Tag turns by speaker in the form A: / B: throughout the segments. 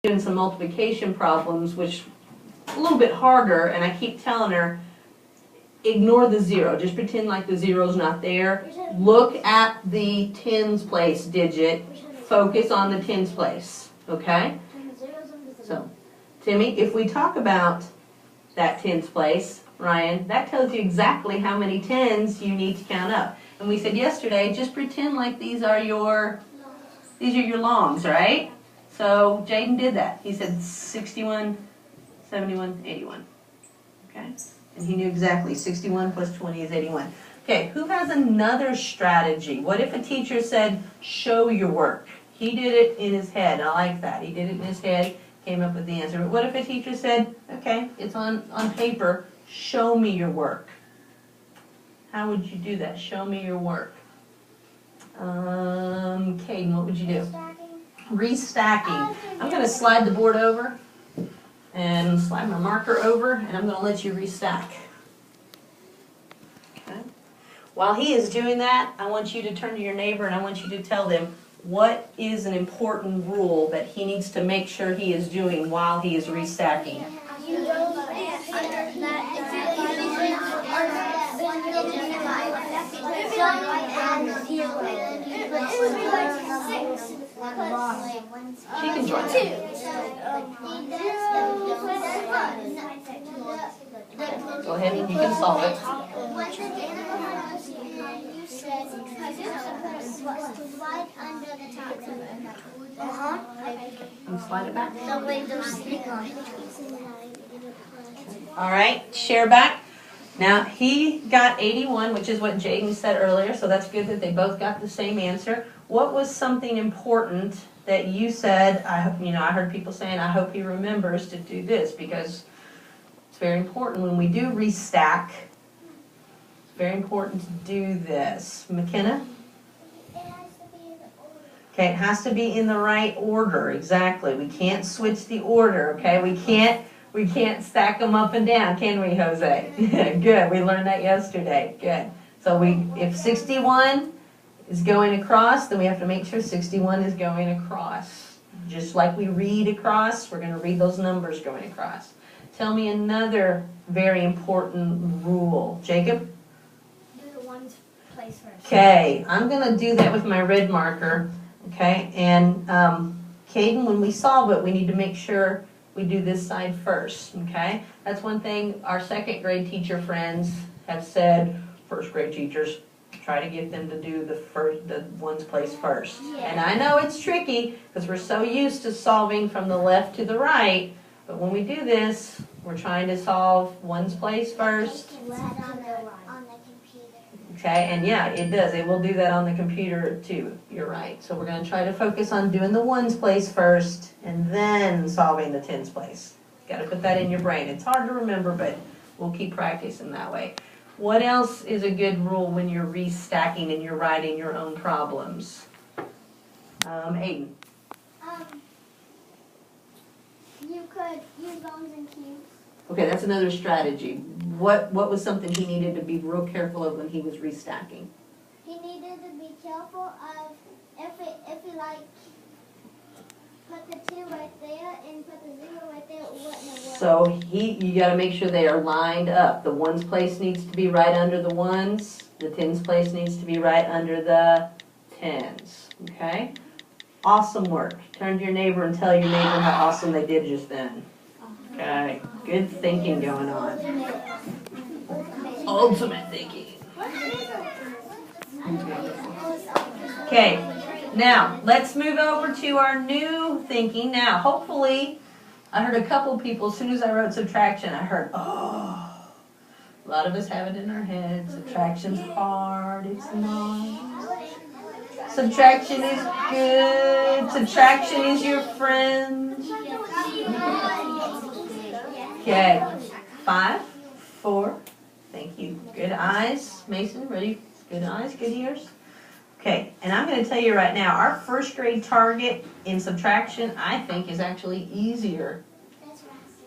A: doing some multiplication problems, which a little bit harder, and I keep telling her, ignore the zero. Just pretend like the zero's not there. Look at the tens place digit. Focus on the tens place. Okay? So, Timmy, if we talk about that tens place, Ryan, that tells you exactly how many tens you need to count up. And we said yesterday, just pretend like these are your longs, right? So Jaden did that. He said 61, 71, 81. Okay? And he knew exactly 61 plus 20 is 81. Okay, who has another strategy? What if a teacher said, show your work? He did it in his head. I like that. He did it in his head, came up with the answer. But what if a teacher said, okay, it's on paper, show me your work? How would you do that? Show me your work. Caden, what would you do? Restacking. I'm going to slide the board over and slide my marker over, and I'm going to let you restack. Okay. While he is doing that, I want you to turn to your neighbor and I want you to tell them what is an important rule that he needs to make sure he is doing while he is restacking. She can join us. Go ahead and you can solve it. And slide it back. All right, share back. Now, he got 81, which is what Jaden said earlier, so that's good that they both got the same answer. What was something important that you said, I heard people saying, I hope he remembers to do this, because it's very important when we do restack. It's very important to do this. McKenna?
B: It has to be in the order.
A: Okay, it has to be in the right order, exactly. We can't switch the order, okay? We can't stack them up and down, can we, Jose? Good, we learned that yesterday. Good. So if 61 is going across, then we have to make sure 61 is going across. Just like we read across, we're going to read those numbers going across. Tell me another very important rule. Jacob?
B: Do the ones place first.
A: Okay, I'm going to do that with my red marker. Okay, and Caden, when we solve it, we need to make sure we do this side first, okay? That's one thing our second grade teacher friends have said, first grade teachers, try to get them to do the ones place first. And I know it's tricky because we're so used to solving from the left to the right, but when we do this, we're trying to solve ones place first.
B: On the computer.
A: Okay, and yeah, it does. It will do that on the computer too. You're right. So we're going to try to focus on doing the ones place first and then solving the tens place. Got to put that in your brain. It's hard to remember, but we'll keep practicing that way. What else is a good rule when you're restacking and you're writing your own problems? Aiden.
B: You could use longs and cubes.
A: Okay, that's another strategy. What was something he needed to be real careful of when he was restacking?
B: He needed to be careful of if he like put the 2 right there and put the 0 right there, it wouldn't have worked.
A: So you got to make sure they are lined up. The ones place needs to be right under the ones. The tens place needs to be right under the tens. Okay? Awesome work. Turn to your neighbor and tell your neighbor how awesome they did just then. Okay. Good thinking going on. Ultimate thinking. Okay. Now, let's move over to our new thinking. Now, hopefully, I heard a couple of people, as soon as I wrote subtraction, I heard, oh, a lot of us have it in our heads. Subtraction's hard. It's not. Subtraction is good. Subtraction is your friend. Okay. 5, 4. Thank you. Good eyes. Mason, ready? Good eyes, good ears. Okay, and I'm going to tell you right now, our first grade target in subtraction, I think, is actually easier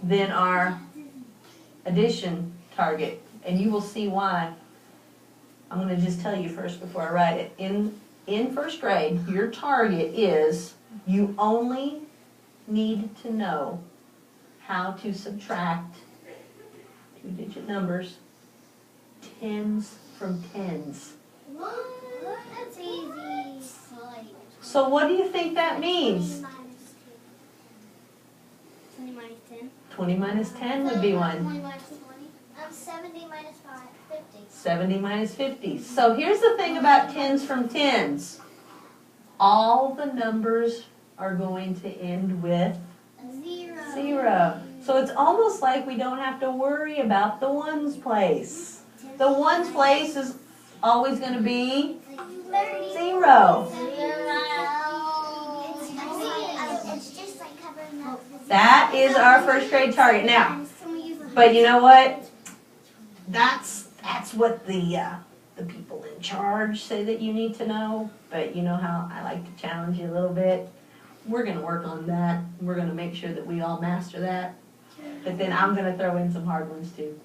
A: than our addition target. And you will see why. I'm going to just tell you first before I write it. In first grade, your target is you only need to know how to subtract 2-digit numbers, tens from tens.
B: What? That's easy.
A: So what do you think that means?
B: 20 minus 10.
A: 20 minus 10 would be 1.
B: 20 minus 20. 70 minus 5, 50.
A: 70 minus 50. So here's the thing about tens from tens. All the numbers are going to end with
B: 0.
A: 0. So it's almost like we don't have to worry about the ones place. The ones place is always going to be 0.
B: It's just like covering up.
A: That is our first grade target. Now, but you know what? That's what the people in charge say that you need to know. But you know how I like to challenge you a little bit. We're going to work on that. We're going to make sure that we all master that. But then I'm going to throw in some hard ones too,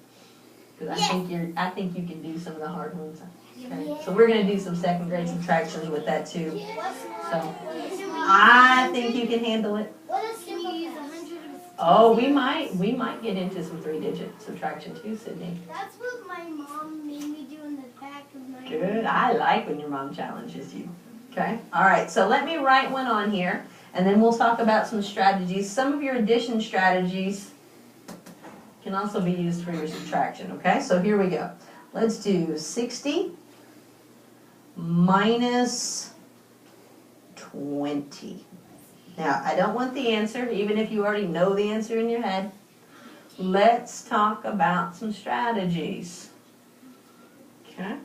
A: because I think you can do some of the hard ones. Okay? So we're going to do some second grade subtractions with that too. So I think you can handle it. Oh, we might get into some 3-digit subtraction too, Sydney.
B: That's what my mom made me do in the back of my
A: Good. I like when your mom challenges you. Okay. All right. So let me write one on here, and then we'll talk about some strategies. Some of your addition strategies can also be used for your subtraction. Okay. So here we go. Let's do 60 minus 20. Now, I don't want the answer, even if you already know the answer in your head. Let's talk about some strategies. Okay?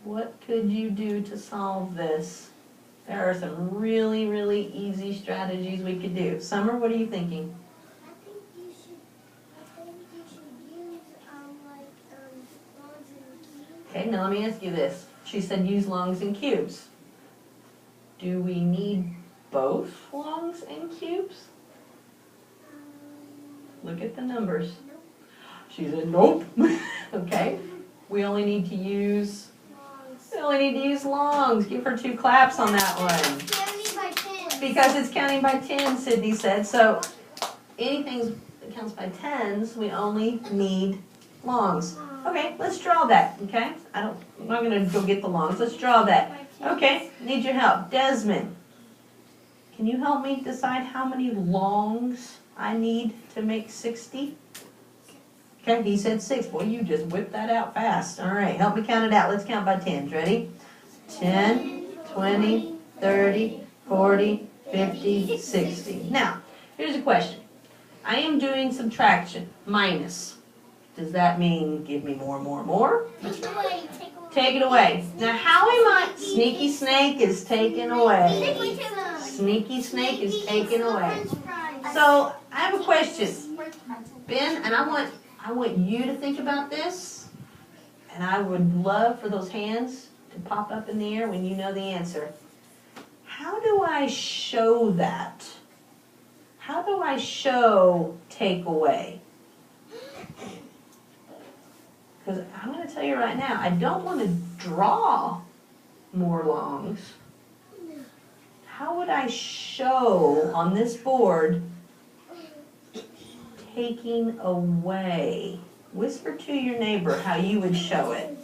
A: What could you do to solve this? There are some really, really easy strategies we could do. Summer, what are you thinking?
B: I think you should use longs and cubes.
A: Okay, now let me ask you this. She said use longs and cubes. Do we need both longs and cubes? Look at the numbers.
B: Nope.
A: She said nope. Okay. We only need to use longs. Give her 2 claps on that one.
B: Counting by 10.
A: Because it's counting by 10, Sydney said. So anything that counts by tens, we only need longs. Okay, let's draw that, okay? I'm not going to go get the longs. Let's draw that. Okay, need your help. Desmond, can you help me decide how many longs I need to make 60? Okay, he said 6. Boy, you just whipped that out fast. All right, help me count it out. Let's count by tens. Ready? 10, 20, 30, 40, 50, 60. Now, here's a question. I am doing subtraction, minus. Does that mean give me more, more, more? Take it away. Now, how am I? Sneaky snake is taken away. Sneaky snake is taken away. So, I have a question. Ben, and I want you to think about this. And I would love for those hands to pop up in the air when you know the answer. How do I show that? How do I show take away? Because I'm going to tell you right now, I don't want to draw more longs. How would I show on this board taking away? Whisper to your neighbor how you would show it.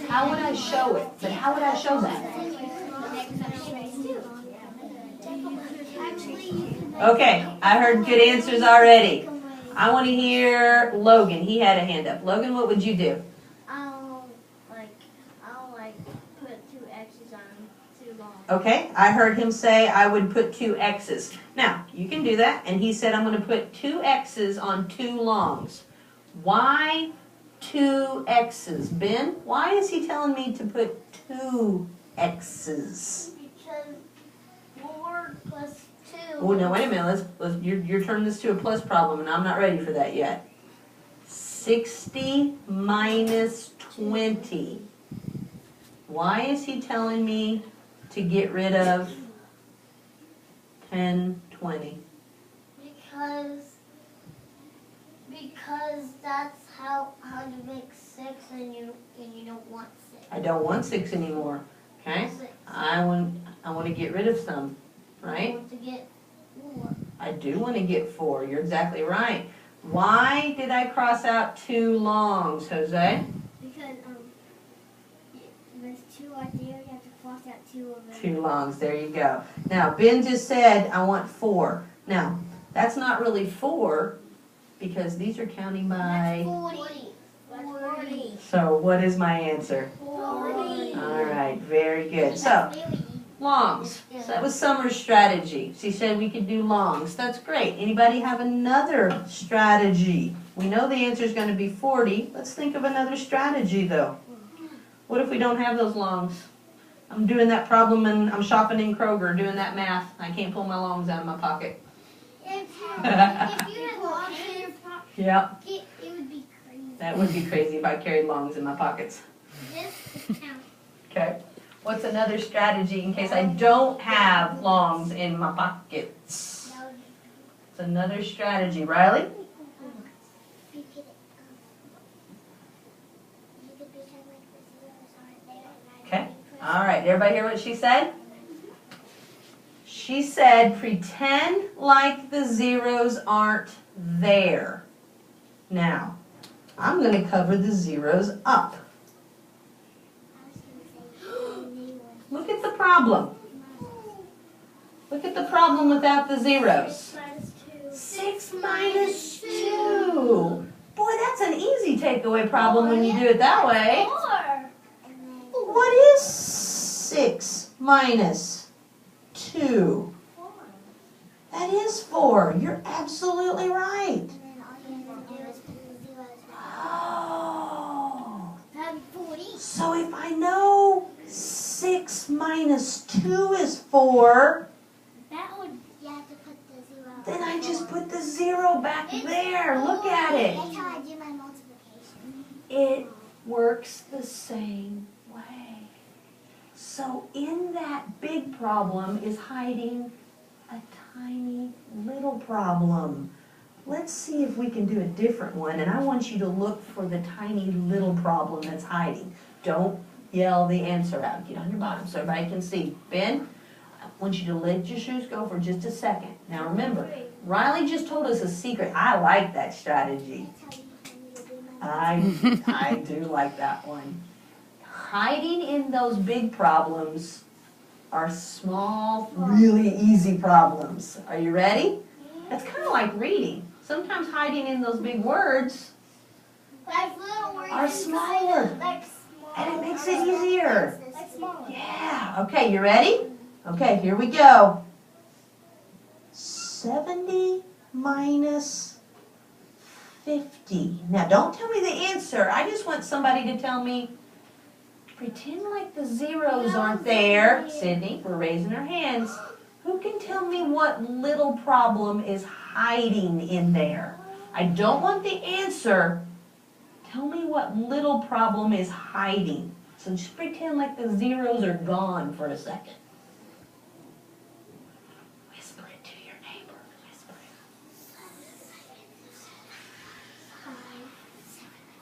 A: How would I show it? But how would I show that? Okay, I heard good answers already. I want to hear Logan. He had a hand up. Logan, what would you do?
B: I'll put 2 X's on 2 longs.
A: Okay, I heard him say I would put 2 X's. Now, you can do that. And he said I'm going to put 2 X's on 2 longs. Why 2 X's? Ben, why is he telling me to put 2 X's?
B: Because 4 plus 2.
A: Oh, no, wait a minute. You're turning this to a plus problem, and I'm not ready for that yet. 60 minus 20. Why is he telling me to get rid of 10, 20?
B: Because that's how to make 6, and you don't want 6.
A: I don't want 6 anymore. Okay? I want to get rid of some. right?
B: want to get 4.
A: I do want to get 4. You're exactly right. Why did I cross out 2 longs, Jose?
B: Because there's 2 right there. You have to cross out 2 of them.
A: 2 longs. There you go. Now, Ben just said, I want 4. Now, that's not really 4 because these are counting by...
B: 40. 40.
A: So, what is my answer?
B: 40.
A: All right, very good. So, longs. So that was Summer's strategy. She said we could do longs. That's great. Anybody have another strategy? We know the answer is going to be 40. Let's think of another strategy, though. What if we don't have those longs? I'm doing that problem and I'm shopping in Kroger, doing that math. I can't pull my longs out of my pocket.
B: If you had longs in your pocket,
A: Yep,
B: it would be crazy.
A: that would be crazy if I carried longs in my pockets.
B: This counts.
A: Okay. What's another strategy in case I don't have longs in my pockets? It's another strategy. Riley? Okay. All right. Everybody hear what she said? She said, pretend like the zeros aren't there. Now, I'm going to cover the zeros up. Look at the problem. Look at the problem without the zeros. 6 minus 2. Boy, that's an easy takeaway problem when you do it that way.
B: 4.
A: What is 6 minus 2? That is 4. You're absolutely right. Oh. So if I know 6 minus 2 is 4,
B: That would, you have to put the 0.
A: then I just put the 0 back there. Look at it.
B: That's how I do my multiplication.
A: It works the same way. So in that big problem is hiding a tiny little problem. Let's see if we can do a different one, and I want you to look for the tiny little problem that's hiding. Don't yell the answer out. Get on your bottom so everybody can see. Ben, I want you to let your shoes go for just a second. Now remember, Riley just told us a secret. I like that strategy. I do like that one. Hiding in those big problems are small, really easy problems. Are you ready? It's kind of like reading. Sometimes hiding in those big words are smaller, and it makes it easier. Yeah. Okay, you ready? Okay, here we go. 70 minus 50. Now, don't tell me the answer. I just want somebody to tell me, pretend like the zeros aren't there. Sydney, we're raising our hands. Who can tell me what little problem is hiding in there? I don't want the answer. Tell me what little problem is hiding. So just pretend like the zeros are gone for a second. Whisper it to your neighbor. Whisper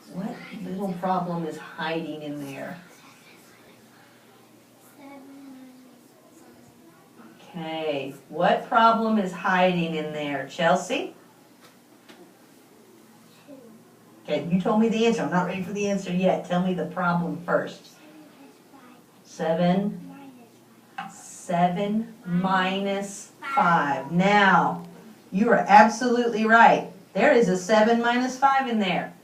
A: it. What little problem is hiding in there? Okay, what problem is hiding in there? Chelsea? Okay, you told me the answer. I'm not ready for the answer yet. Tell me the problem first. 7 minus 5. Now, you are absolutely right. There is a 7 minus 5 in there.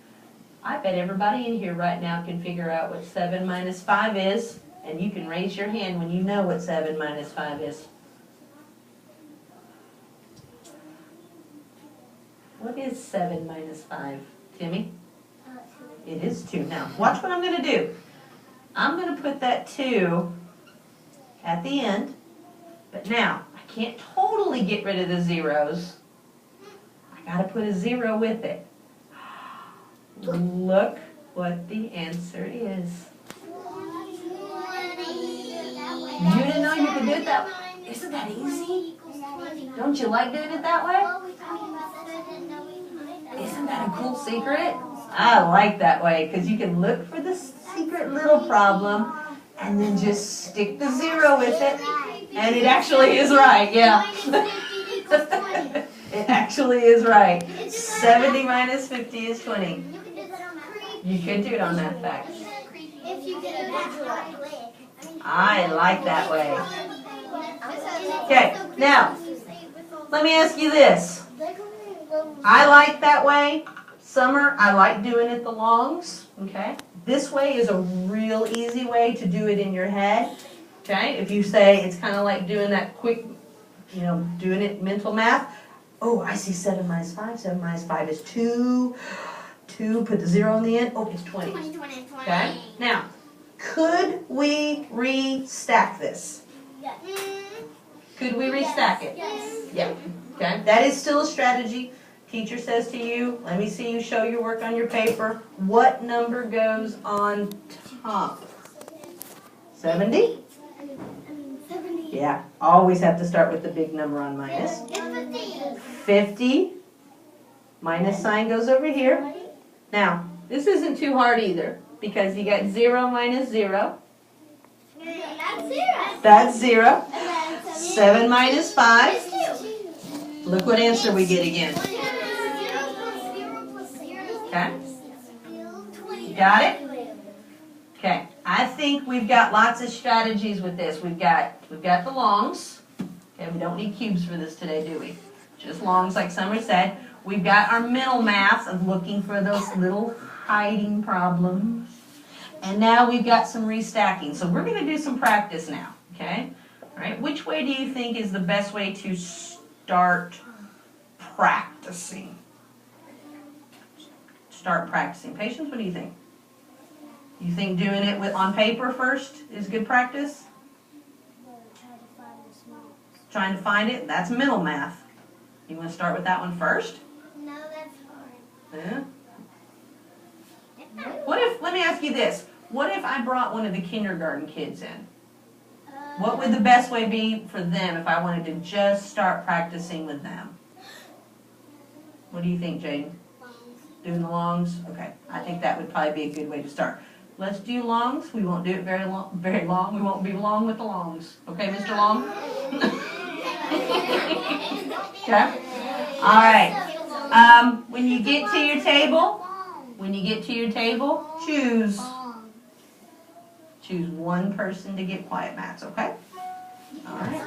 A: I bet everybody in here right now can figure out what 7 minus 5 is, and you can raise your hand when you know what 7 minus 5 is. What is 7 minus 5? Timmy? It is 2. Now, watch what I'm going to do. I'm going to put that 2 at the end. But now, I can't totally get rid of the zeros. I got to put a 0 with it. Look what the answer is. You didn't know you could do it that way? Isn't that easy? Don't you like doing it that way? Isn't that a cool secret? I like that way because you can look for the secret little problem and then just stick the 0 with it. And it actually is right, yeah.
B: Minus 50 equals 20.
A: It actually is right. 70 minus 50 is 20.
B: You can do that on that.
A: You could do it on that fact.
B: If you did it that way.
A: I like that way. Okay, now, let me ask you this. I like that way. Summer, I like doing it the longs, okay? This way is a real easy way to do it in your head, okay? If you say it's kind of like doing that quick, doing it mental math. Oh, I see 7 minus 5. 7 minus 5 is 2. 2, put the 0 on the end. Oh, it's 20.
B: 20.
A: Okay? Now, could we restack this?
B: Yes.
A: Could we restack it?
B: Yes.
A: Yeah. Okay? That is still a strategy. Teacher says to you, let me see you show your work on your paper. What number goes on top? 70?
B: 70.
A: Yeah. Always have to start with the big number on minus.
B: It's
A: 50. Minus sign goes over here. Now, this isn't too hard either because you got 0 minus 0.
B: That's 0.
A: That's 0.
B: And then
A: 7 minus 5.
B: It's 2.
A: Look what answer we get again.
B: 0 plus 0.
A: Okay?
B: 20.
A: You got it? Okay. I think we've got lots of strategies with this. We've got the longs. Okay, we don't need cubes for this today, do we? Just longs like Summer said. We've got our mental math of looking for those little hiding problems. And now we've got some restacking. So we're going to do some practice now, okay? All right, which way do you think is the best way to start practicing? Start practicing. Patience, what do you think? You think doing it on paper first is good practice? Trying to find it? That's mental math. You want to start with that one first?
B: No, that's hard.
A: Yeah. What if, let me ask you this. What if I brought one of the kindergarten kids in? What would the best way be for them if I wanted to just start practicing with them? What do you think, Jane? Doing the longs? Okay, I think that would probably be a good way to start. Let's do longs. We won't do it very long. We won't be long with the longs. Okay, Mr. Long? Okay. All right. When you get to your table, choose one person to get quiet mats, okay? All right.